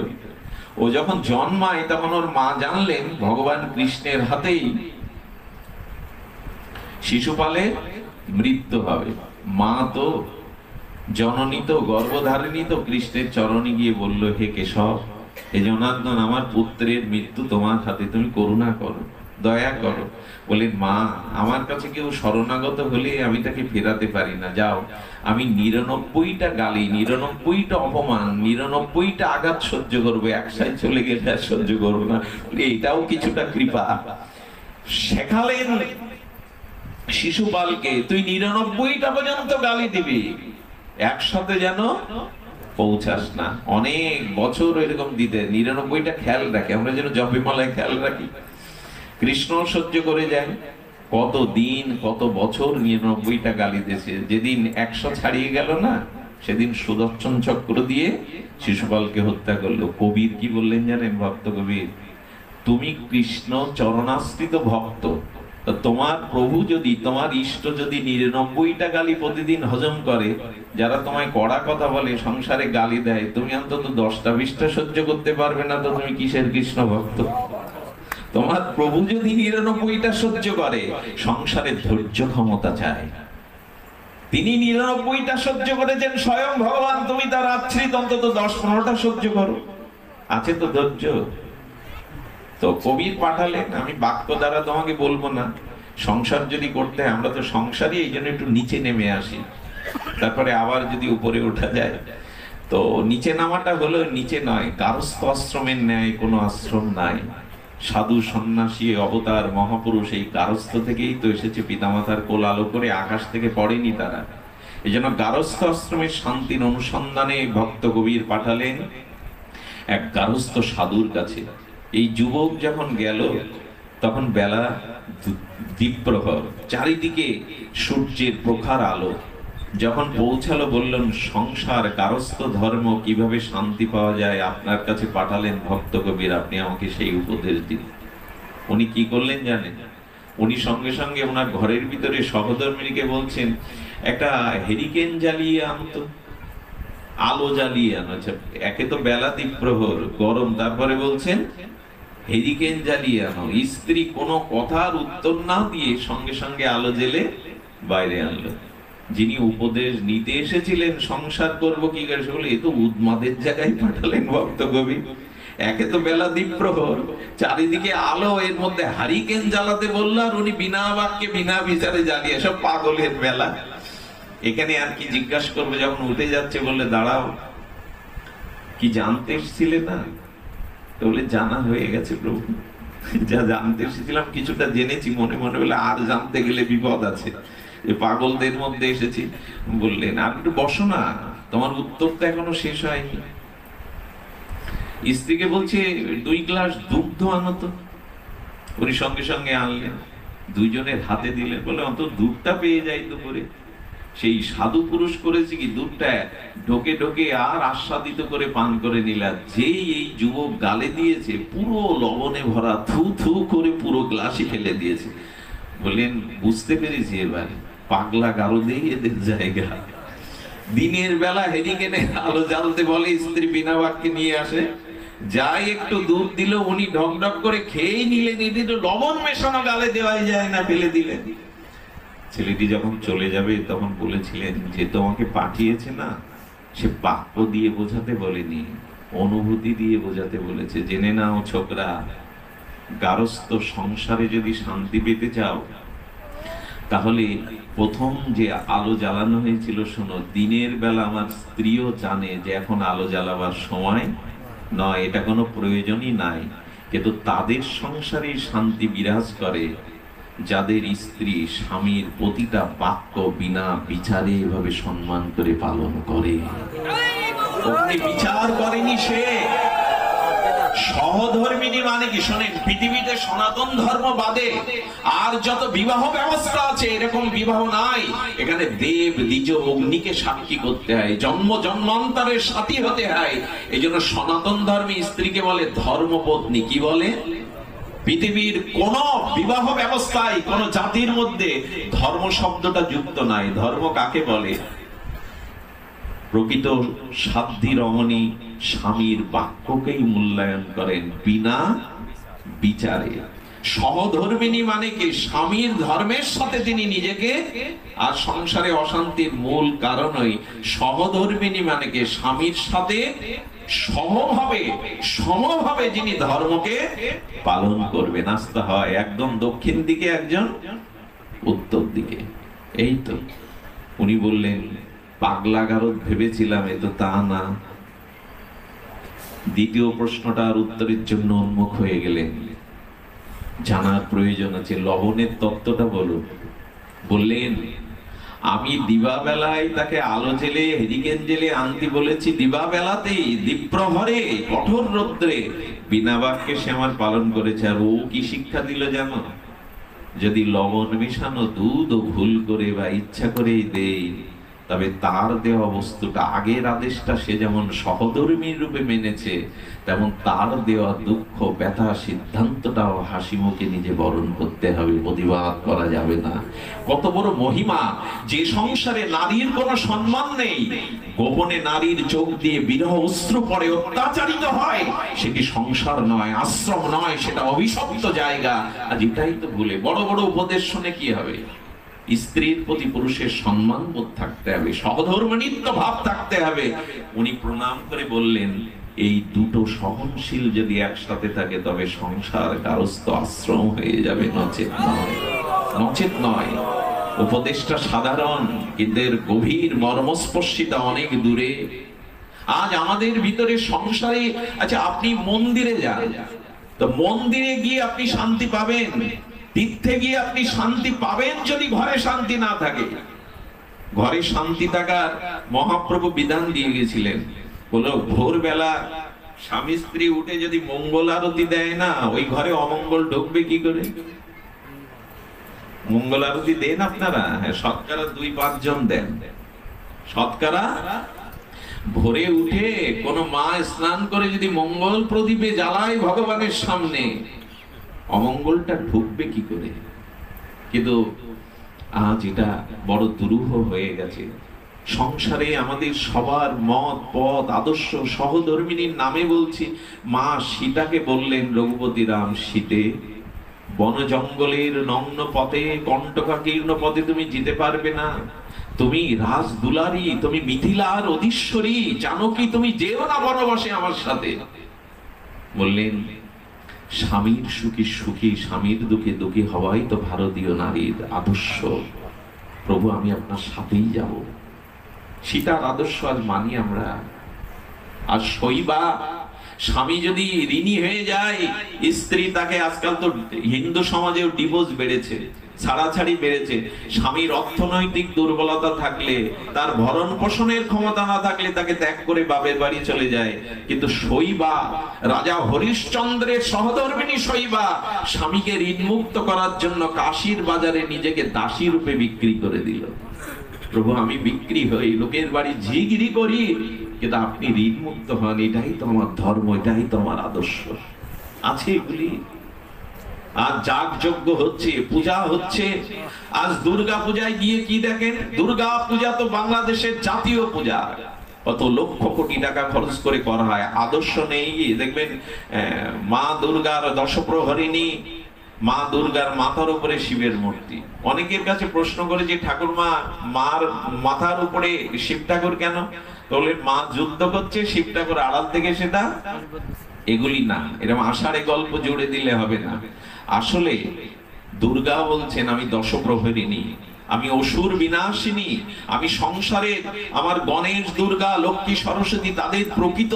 ও যখন জন্মায় তখন ওর মা জানলেন ভগবান কৃষ্ণের হাতেই শিশুপালের মৃত্যু হবে। মা তো জননী তো গর্ভধারিণী তো কৃষ্ণের চরণে গিয়ে বলল, হে কেশব, হে জনার্দন, আমার পুত্রের মৃত্যু তোমার হাতে, তুমি করুণা করো, দয়া করো। বলেন মা, আমার কাছে কেউ শরণাগত হলে আমি তাকে ফেরাতে পারি না, যাও আমি ৯৯টা গালি, ৯৯টা অপমান, ৯৯টা আঘাত সহ্য করবো, একসাথে চলে গেলে আর সহ্য করবো না। এটাও কিছুটা কৃপা। শেখালেন শিশুপালকে, তুই ৯৯টা পর্যন্ত গালি দিবি, একসাথে যেন পৌঁছাস না। অনেক বছর এরকম দিতে ৯৯টা খেয়াল রাখে, আমরা যেন জপমালায় খেয়াল রাখি। কৃষ্ণ সহ্য করে যায়, কত দিন কত বছর ৯৯টা গালি দিয়েছে। যেদিন ১০০ ছাড়িয়ে গেল না, সেদিন সুদর্শন চক্র দিয়ে শিশুপালকে হত্যা করলো। কবির কি বললেন জানেন, ভক্ত কবির, তুমি কৃষ্ণ চরণাশ্রিত ভক্ত, তোমার প্রভু যদি, তোমার ইষ্ট যদি ৯৯টা গালি প্রতিদিন হজম করে, যারা তোমায় কড়া কথা বলে, সংসারে গালি দেয়, তুমি অন্তত ১০টা ২০টা সহ্য করতে পারবে না, তো তুমি কিসের কৃষ্ণ ভক্ত? তোমার প্রভু যদি ৯৯টা সহ্য করে, সংসারে ধৈর্য ক্ষমতা চায়। তিনি ৯৯টা সহ্য করেছেন স্বয়ং ভগবান, তুমি তার আশ্রিত, অন্তত ১০-১৫টা সহ্য করো, আছে তো ধৈর্য। তো কবির পাঠালেন, আমি বাক্য দ্বারা তোমাকে বলবো না, সংসার যদি করতে হয়, আমরা তো সংসারই এই জন্য একটু নিচে নেমে আসি, তারপরে আবার যদি উপরে ওঠা যায়। তো নিচে নামাটা হলো, নিচে নয়, গারস্থ আশ্রমের ন্যায় কোনো আশ্রম নাই। সাধু সন্ন্যাসী অবতার মহাপুরুষ এই গারস্থ থেকেই তো এসেছে, পিতামাতার কোল আলো করে, আকাশ থেকে পড়েনি তারা। এই জন্য গারস্থ আশ্রমের শান্তির অনুসন্ধানে ভক্ত কবির পাঠালেন এক গারস্থ সাধুর কাছে। এই যুবক যখন গেল, তখন বেলা দ্বীপ্রহর, চারিদিকে সূর্যের প্রখর আলো। যখন পৌঁছালো, বললেন সংসার গারস্থ ধর্ম কিভাবে শান্তি পাওয়া যায়, আপনার কাছে পাঠালেন ভক্ত কবির, আপনি আমাকে সেই উপদেশ দিন। উনি কি করলেন জানেন, উনি সঙ্গে সঙ্গে ওনার ঘরের ভিতরে সহধর্মিনীকে বলছেন, একটা হেরিকেন জ্বালিয়ে আনতো, আলো জ্বালিয়ে আনো। একে তো বেলা দ্বীপ্রহর গরম, তারপরে বলছেন হেরিকেন জ্বালিয়ে আনো। স্ত্রী কোনো কথার উত্তর না দিয়ে সঙ্গে সঙ্গে আলো জেলে বাইরে আনলো। যিনি উপদেশ নিতে এসেছিলেন সংসার করব কি করে, বলে এ তো উন্মাদের জায়গায় পাঠালেন ভক্ত কবি। একে তো বেলা দ্বীপ্রহর, চারিদিকে আলো, এর মধ্যে হারিকেন জ্বালাতে বললো, আর উনি বিনা বাক্যে বিনা বিচারে জ্বালিয়ে, সব পাগলের বেলা। এখানে আর কি জিজ্ঞাসা করবে, যখন উঠে যাচ্ছে বললে দাঁড়াও, কি জানতে এসেছিলে না? তো বলে জানা হয়ে গেছে প্রভু, যা জানতে এসেছিলাম কিছুটা জেনেছি, মনে মনে বলে আর জানতে গেলে বিপদ আছে, যে পাগলদের মধ্যে এসেছি। বললেন আর একটু বসো না, তোমার উত্তরটা এখনো শেষ হয়নি। স্ত্রীকে বলছে 2 গ্লাস দুগ্ধ আনো তো। উনি সঙ্গে সঙ্গে আনলেন, দুইজনের হাতে দিলেন, বলে অন্তত দুধটা পেয়ে যাই দুপুরে। সেই সাধু পুরুষ করেছে কি, দুধটা ঢোকে ঢোকে আর আস্বাদিত করে পান করে নিলাম। যেই এই যুবক গালে দিয়েছে, পুরো লবণে ভরা, থু থু করে পুরো গ্লাসই ফেলে দিয়েছে। বললেন বুঝতে পেরেছি এবার, পাগলা গারদেই এদের জায়গা। দিনের বেলা হেরিকেনে আলো জ্বালতে বলে, স্ত্রী বিনা বাক্যে নিয়ে আসে, যাই একটু দুধ দিল, উনি ঢক ঢক করে খেয়েই নিলেন। এদিন লবণ মেশানো গালে দেওয়াই যায় না, ফেলে দিলেন। ছেলেটি যখন চলে যাবে তখন বলেছিলেন, যে তোমাকে পাঠিয়েছে না, সে বাক্য দিয়ে বোঝাতে বলেনি, অনুভূতি দিয়ে বোঝাতে বলেছে। জেনে নাও ছোকরা, গারস্থ সংসারে যদি শান্তি পেতে চাও, তাহলে প্রথম যে আলো জ্বালানো হয়েছিল, শোনো, দিনের বেলা আমার স্ত্রীও জানে যে এখন আলো জ্বালাবার সময় নয়, এটা কোনো প্রয়োজনই নাই, কিন্তু তাদের সংসারে শান্তি বিরাজ করে যাদের স্ত্রী স্বামীর প্রতিটা বাক্য বিনা বিচারে এভাবে সম্মান করে পালন করে। বিচার করেনি সে। সহধর্মিনী মানে কি শোনেন, পৃথিবীতে সনাতন ধর্ম বাদে আর যত বিবাহ ব্যবস্থা আছে, এরকম বিবাহ নাই। এখানে দেব দ্বিজ অগ্নিকে সাক্ষী করতে হয়, জন্ম জন্মান্তরের সাথী হতে হয়। এই জন্য সনাতন ধর্মে স্ত্রীকে বলে ধর্মপত্নী। কি বলে? পৃথিবীর কোন বিবাহ ব্যবস্থায় কোন জাতির মধ্যে ধর্ম শব্দটা যুক্ত নাই। ধর্ম কাকে বলে? প্রকৃত সাধ্বী রমণী স্বামীর বাক্যকেই মূল্যায়ন করেন বিনা বিচারে। সহধর্মিনী মানে কি, স্বামীর ধর্মের সাথে তিনি নিজেকে, আর সংসারে অশান্তির মূল কারণই সহধর্মিনী মানে কি, স্বামীর সাথে সমভাবে যিনি ধর্মকে পালন করবেন। আসতে হয় একদম দক্ষিণ দিকে, একজন উত্তর দিকে। এই তো উনি বললেন পাগলা গারদ ভেবেছিলাম, এ তো তা না। দ্বিতীয় প্রশ্নটার উত্তরের জন্য উন্মুখ হয়ে গেলেন। জানার প্রয়োজন আছে, লবণের তত্ত্বটা বলুন। বললেন আমি দিবাবেলায় তাকে আলো জেলে, হেরিকেন জেলে আনতে বলেছি, দিবাবেলাতেই, দ্বীপ্রহরে, কঠোর রৌদ্রে, বিনা বাক্যে সে আমার পালন করেছে। আর ও কি শিক্ষা দিল জানো? যদি লবণ মেশানো দুধ ও ভুল করে বা ইচ্ছা করেই দেই, তবে তার দেওয়া বস্তুটা, আগের আদেশটা সে যেমন সহধর্মীর রূপে মেনেছে, তেমন তার দেওয়া দুঃখ ব্যথা সিদ্ধান্তটাও হাসি মুখে নিজে বরণ করতে হবে, প্রতিবাদ করা যাবে না। কত বড় মহিমা! যে সংসারে নারীর কোনো সম্মান নেই, গোপনে নারীর চোখ দিয়ে বিরহ অশ্রু পড়ে, অত্যাচারিত হয়, সেটি সংসার নয়, আশ্রম নয়, সেটা অভিশপ্ত জায়গা। আজ এটাই তো ভুলে বড় বড় উপদেশ শুনে কি হবে? স্ত্রীর প্রতি পুরুষের সম্মান বোধ থাকতে হবে, সহধর্মিণীত্ব ভাব থাকতে হবে। উনি প্রণাম করে বললেন, এই দুটো সহনশীল যদি একসাথে থাকে, তবে সংসার গারস্থ আশ্রম হয়ে যাবে, নচেত নয়, নচেত নয়। উপদেশটা সাধারণ, কিন্তু এর গভীর মর্মস্পর্শিতা অনেক দূরে। আজ আমাদের ভিতরে সংসারে, আচ্ছা আপনি মন্দিরে যান, তো মন্দিরে গিয়ে আপনি শান্তি পাবেন, তীর্থে গিয়ে আপনি শান্তি পাবেন, যদি ঘরে শান্তি না থাকে। ঘরে শান্তি থাকার মহাপ্রভু বিধান দিয়ে গেছিলেন। বলো ভোরবেলা স্বামী স্ত্রী উঠে যদি মঙ্গল আরতি দেয় না, ওই ঘরে অমঙ্গল ঢুকবে কি করে? মঙ্গল আরতি দেন আপনারা? হ্যাঁ, শতকরা 2-5 জন দেন। শতকরা ভোরে উঠে কোন মা স্নান করে যদি মঙ্গল প্রদীপে জ্বালায় ভগবানের সামনে, অমঙ্গলটা ঢুকবে কি করে? কিন্তু আজ এটা বড় দুরূহ হয়ে গেছে। সংসারে আমাদের সবার মত পথ আদর্শ সহধর্মিনীর নামে বলছি। মা সীতাকে বললেন, রঘুপতি রাম, শীতে বন জঙ্গলের নগ্ন পথে, কণ্টকাকীর্ণ পথে তুমি যেতে পারবে না, তুমি রাজ দুলারি, তুমি মিথিলার অধীশ্বরী, জানো কি তুমি যেও না বনবাসে আমার সাথে। বললেন স্বামীর সুখী সুখী, স্বামীর দুঃখে দুঃখী হওয়াই তো ভারতীয় নারীর আদর্শ। প্রভু আমি আপনার সাথেই যাব। সীতার আদর্শ আজ মানি আমরা। আর শৈবা, স্বামী যদি ঋণী হয়ে যায়, স্ত্রী তাকে, আজকাল তো হিন্দু সমাজেও ডিভোর্স বেড়েছে, ছাড়াছাড়ি বেড়েছে। স্বামীর অর্থনৈতিক দুর্বলতা থাকলে, তার ভরণ পোষণের ক্ষমতা না থাকলে তাকে ত্যাগ করে বাপের বাড়ি চলে যায়। কিন্তু শৈবা, রাজা হরিশ্চন্দ্রের সহধর্মিণী শৈবা, স্বামীকে ঋণমুক্ত করার জন্য কাশীর বাজারে নিজেকে দাসী রূপে বিক্রি করে দিল। প্রভু আমি বিক্রি হই, লোকের বাড়ি ঝিগিরি করি, কিন্তু আপনি ঋণ মুক্ত হন। এটাই তো আমার ধর্ম, এটাই তো আমার আদর্শ। আছে এগুলি। আজ যাগযজ্ঞ হচ্ছে, পূজা হচ্ছে। আজ দুর্গা পূজায় গিয়ে কি দেখেন, দুর্গা পূজা তো বাংলাদেশের জাতীয় পূজা, কত লক্ষ কোটি টাকা খরচ করে করা হয়। আদর্শ নেই। দেখবেন মা দুর্গার দশপ্রহরিণী, মা দুর্গার মাথার উপরে শিবের মূর্তি। অনেকের কাছে প্রশ্ন করে যে ঠাকুরমা, মার মাথার উপরে শিব ঠাকুর কেন? বললেন মা যুদ্ধ করছে, শিব ঠাকুর আড়াল থেকে সেটা। এগুলি না, এরকম আষাঢ়ে গল্প জুড়ে দিলে হবে না। আসলে দুর্গা বলছেন আমি দশপ্রহরিণী, আমি অসুর বিনাশিনী, আমি সংসারে আমার গণেশ, দুর্গা, লক্ষ্মী, সরস্বতী তাদের প্রকৃত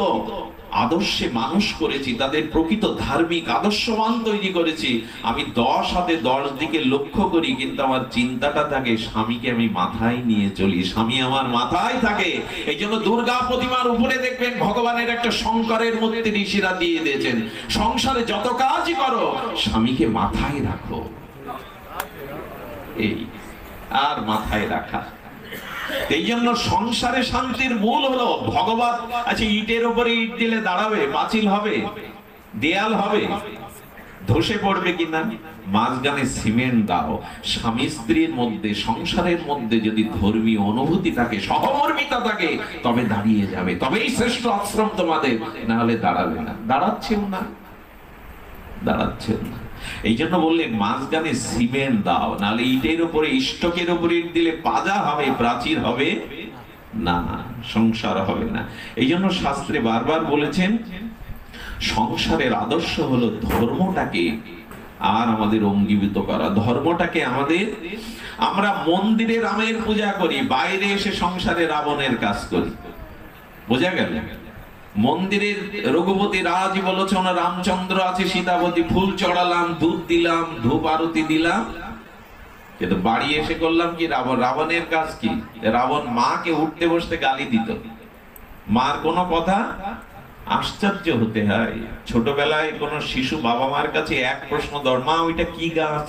আদর্শে মানুষ করেছি, তাদের প্রকৃত ধার্মিক আদর্শবান তৈরি করেছি। আমি 10 হাতে 10 দিকে লক্ষ্য করি, কিন্তু আমার চিন্তাটা থাকে স্বামীকে আমি মাথায় নিয়ে চলি, স্বামী আমার মাথায় থাকে। এই জন্য দুর্গা প্রতিমার উপরে দেখবেন ভগবানের একটা শঙ্করের মূর্তি ঋষিরা দিয়ে দিয়েছেন। সংসারে যত কাজই করো স্বামীকে মাথায় রাখো, এই আর মাথায় রাখা। এই জন্য সংসারে শান্তির মূল হলো ভগবান। আচ্ছা ইটের উপরে ইট দিলে দাঁড়াবে? পাঁচিল হবে? দেয়াল হবে? ধসে পড়বে কিনা? মাঝখানে সিমেন্ট দাও। স্বামী স্ত্রীর মধ্যে, সংসারের মধ্যে যদি ধর্মীয় অনুভূতি থাকে, সহমর্মিতা থাকে, তবে দাঁড়িয়ে যাবে, তবেই শ্রেষ্ঠ আশ্রম তোমাদের, না হলে দাঁড়াবে না। দাঁড়াচ্ছেও না, দাঁড়াচ্ছেও না। এই জন্য বললেন মাঝখানে সিমেন্ট দাও, নাহলে ইটের উপরে, ইষ্টকের উপরে ইট দিলে পাজা হবে, প্রাচীর হবে না, সংসার হবে না। এই জন্য শাস্ত্রে বারবার বলেছেন সংসারের আদর্শ হলো ধর্মটাকে আর আমাদের অঙ্গীভূত করা। ধর্মটাকে আমাদের, আমরা মন্দিরে রামের পূজা করি, বাইরে এসে সংসারে রাবণের কাজ করি। বোঝা গেল? মন্দিরের রঘুপতি রাজ বলেছেন রামচন্দ্র আছে, সীতাপতি, ফুল চড়ালাম, দুধ দিলাম, ধূপ আরতি দিলাম, কিন্তু বাড়ি এসে করলাম কি? রাবণ। রাবণের কাজ কি? রাবণ মাকে উঠতে বসতে গালি দিত, মার কোনো কথা। আশ্চর্য হতে হয়, ছোটবেলায় কোন শিশু বাবা মার কাছে এক প্রশ্ন ধর, মা ওইটা কি গাছ,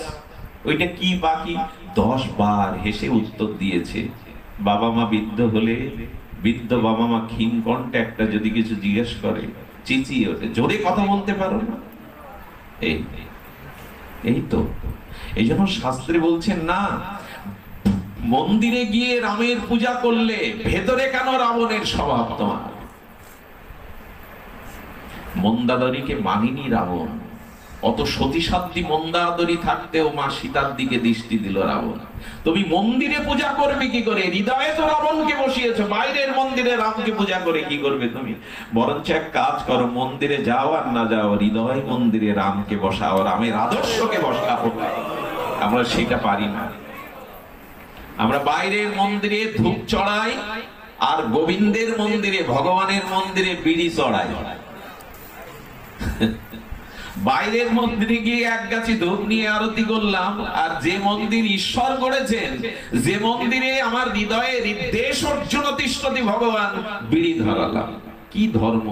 ওইটা কি বাকি, 10 বার হেসে উত্তর দিয়েছে। বাবা মা বৃদ্ধ হলে, বৃদ্ধ বাবা মা ক্ষীণ কণ্ঠে একটা যদি কিছু জিজ্ঞেস করে চিচিয়ে ওঠে, জোরে কথা বলতে পারো না। এই তো, এই জন্য শাস্ত্রে বলছেন না, মন্দিরে গিয়ে রামের পূজা করলে ভেতরে কেন রাবণের স্বভাব তোমার? মন্দাদরীকে মানিনি রাবণ, অত সতীসাধ্যী মন্দাদরী থাকতেও মা সীতার দিকে দৃষ্টি দিল রাবণ। তুমি মন্দিরে পূজা করবে কি করে? হৃদয়ে তো রাবণকে বসিয়েছো, বাইরের মন্দিরে রামকে পূজা করে কি করবে তুমি? বরঞ্চ এক কাজ করো, মন্দিরে যাও আর না যাও, হৃদয় মন্দিরে রামকে বসাও, রামের আদর্শকে বসাও। আমরা সেটা পারি না। আমরা বাইরের মন্দিরে ধূপ চড়াই, আর গোবিন্দের মন্দিরে, ভগবানের মন্দিরে বিড়ি চড়াই। বাইরের মন্দিরে গিয়ে এক গাছি ধূপ নিয়ে আরতি করলাম, আর যে মন্দির ঈশ্বর করেছেন, যে মন্দিরে আমার হৃদয়ে দেশ অর্জুন তিষ্ঠতি ভগবান, বিড়ি ধরালাম। কি ধর্ম?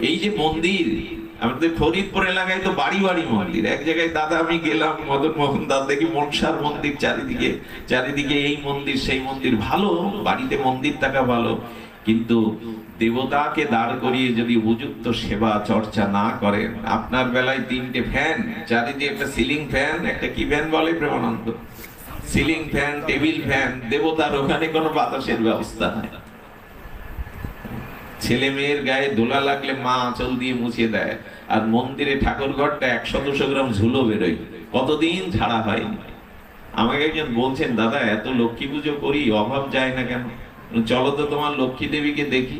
এই যে মন্দির, আমাদের ফরিদপুর এলাকায় তো বাড়ি বাড়ি মন্দির। এক জায়গায় দাদা আমি গেলাম, মদন মোহন দাদা, দেখি মনসার মন্দির চারিদিকে, চারিদিকে এই মন্দির সেই মন্দির। ভালো, বাড়িতে মন্দির থাকা ভালো, কিন্তু দেবতাকে দাঁড় করিয়ে যদি উপযুক্ত সেবা চর্চা না করেন, আপনার বেলায় 3টে ফ্যান, চারিদিকে একটা সিলিং ফ্যান, একটা কি ফ্যান বলে Premananda, ceiling fan, table fan, দেবতার ওখানে কোনো বাতাসের ব্যবস্থা নাই। ছেলে মেয়ের গায়ে দোলা লাগলে মা আঁচল দিয়ে মুছিয়ে দেয়, আর মন্দিরে ঠাকুর ঘরটা 100-200 গ্রাম ঝুলো বেরোয়, কতদিন ঝাড়া হয়নি। আমাকে একজন বলছেন, দাদা এত লক্ষ্মী পুজো করি, অভাব যায় না কেন? চলো তো তোমার লক্ষ্মী দেবীকে দেখি।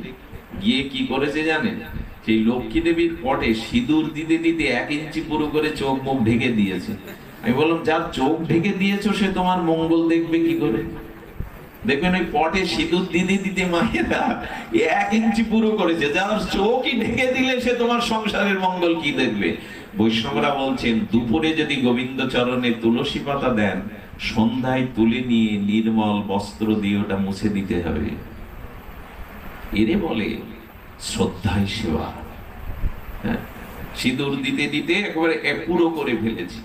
গিয়ে কি করেছে জানেন? সেই লক্ষ্মী দেবীর পটে সিঁদুর দিতে দিতে 1 ইঞ্চি পুরো করে চোখ মুখ ঢেকে দিয়েছে। আমি বললাম, যার চোখ ঢেকে দিয়েছো সে তোমার মঙ্গল দেখবে কি করে? দেখবেন ওই পটে সিঁদুর দিতে দিতে মায়েরা 1 ইঞ্চি পুরো করেছে, যার চোখই ঢেকে দিলে সে তোমার সংসারের মঙ্গল কি দেখবে? বৈষ্ণবরা বলছেন, দুপুরে যদি গোবিন্দ চরণে তুলসী পাতা দেন, সন্ধ্যায় তুলে নিয়ে নির্মল বস্ত্র দিয়ে ওটা মুছে দিতে হবে। এরে বলে শ্রদ্ধায় সেবা। হ্যাঁ, সিঁদুর দিতে দিতে একেবারে পুরো করে ফেলেছি।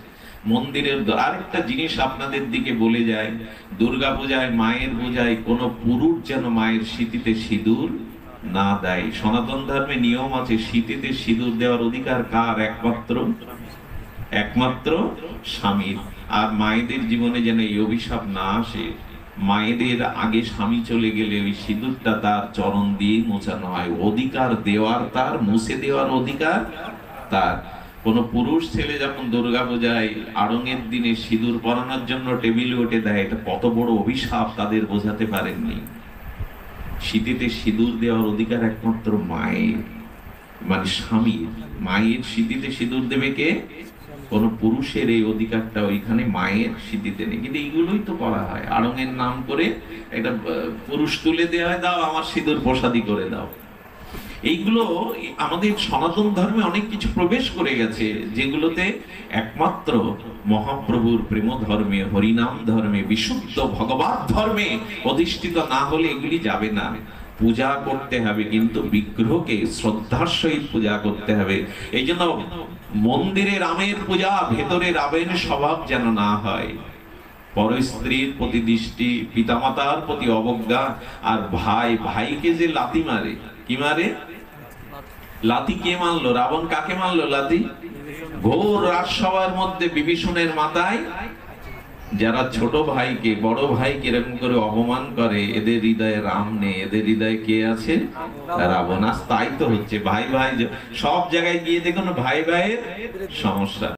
মন্দিরের আরেকটা জিনিস আপনাদের দিকে বলে যায়, দুর্গা পূজায় মায়ের পূজায় কোন পুরুষ যেন মায়ের সিঁথিতে সিঁদুর না দেয়। সনাতন ধর্মে নিয়ম আছে, সিঁথিতে সিঁদুর দেওয়ার অধিকার কার? একমাত্র স্বামীর। আর মায়েদের জীবনে যেন এই অভিশাপ না আসে, মায়েদের আগে স্বামী চলে গেলে ওই সিঁদুরটা তার চরণ দিয়ে মোছানো হয়। অধিকার দেওয়ার তার, মুছে দেওয়ার অধিকার তার। কোন পুরুষ ছেলে যখন দুর্গাপূজায় আড়ঙের দিনে সিঁদুর পরানোর জন্য টেবিলে উঠে দেয়, এটা কত বড় অভিশাপ তাদের বোঝাতে পারেননি। সিঁথিতে সিঁদুর দেওয়ার অধিকার একমাত্র মায়ের, মানে স্বামীর। মায়ের সিঁথিতে সিঁদুর দেবে কে? কোন পুরুষের এই অধিকারটা ওইখানে মায়ের সিঁথিতে নেই। কিন্তু এইগুলোই তো করা হয়, আড়ঙের নাম করে একটা পুরুষ তুলে দেওয়া হয়, দাও আমার সিঁদুর প্রসাদী করে দাও। এইগুলো আমাদের সনাতন ধর্মে অনেক কিছু প্রবেশ করে গেছে, যেগুলোতে একমাত্র মহাপ্রভুর প্রেম ধর্মে, হরিনাম ধর্মে, বিশুদ্ধ ভগবত ধর্মে অধিষ্ঠিত না হলে এগুলি যাবে না। পূজা করতে হবে, কিন্তু বিগ্রহকে শ্রদ্ধার সহিত পূজা করতে হবে। এই জন্য মন্দিরে রামের পূজা, ভেতরে রামের স্বভাব যেন না হয়। পর স্ত্রীর প্রতি দৃষ্টি, পিতামাতার প্রতি অবজ্ঞা, আর ভাই ভাইকে যে লাথি মারে, কি মারে? লাথি কে মারলো? রাবণ কাকে মারলো লাথি? ঘোর রাজসভার মধ্যে বিভীষণের মাথায় যারা ছোট ভাইকে, বড় ভাইকে এরকম করে অপমান করে, এদের হৃদয়ে রাম নেই, এদের হৃদয়ে কে আছে? রাবণ। আজ তাই তো হচ্ছে, ভাই ভাই সব জায়গায় গিয়ে দেখুন ভাই ভাইয়ের সমস্যা।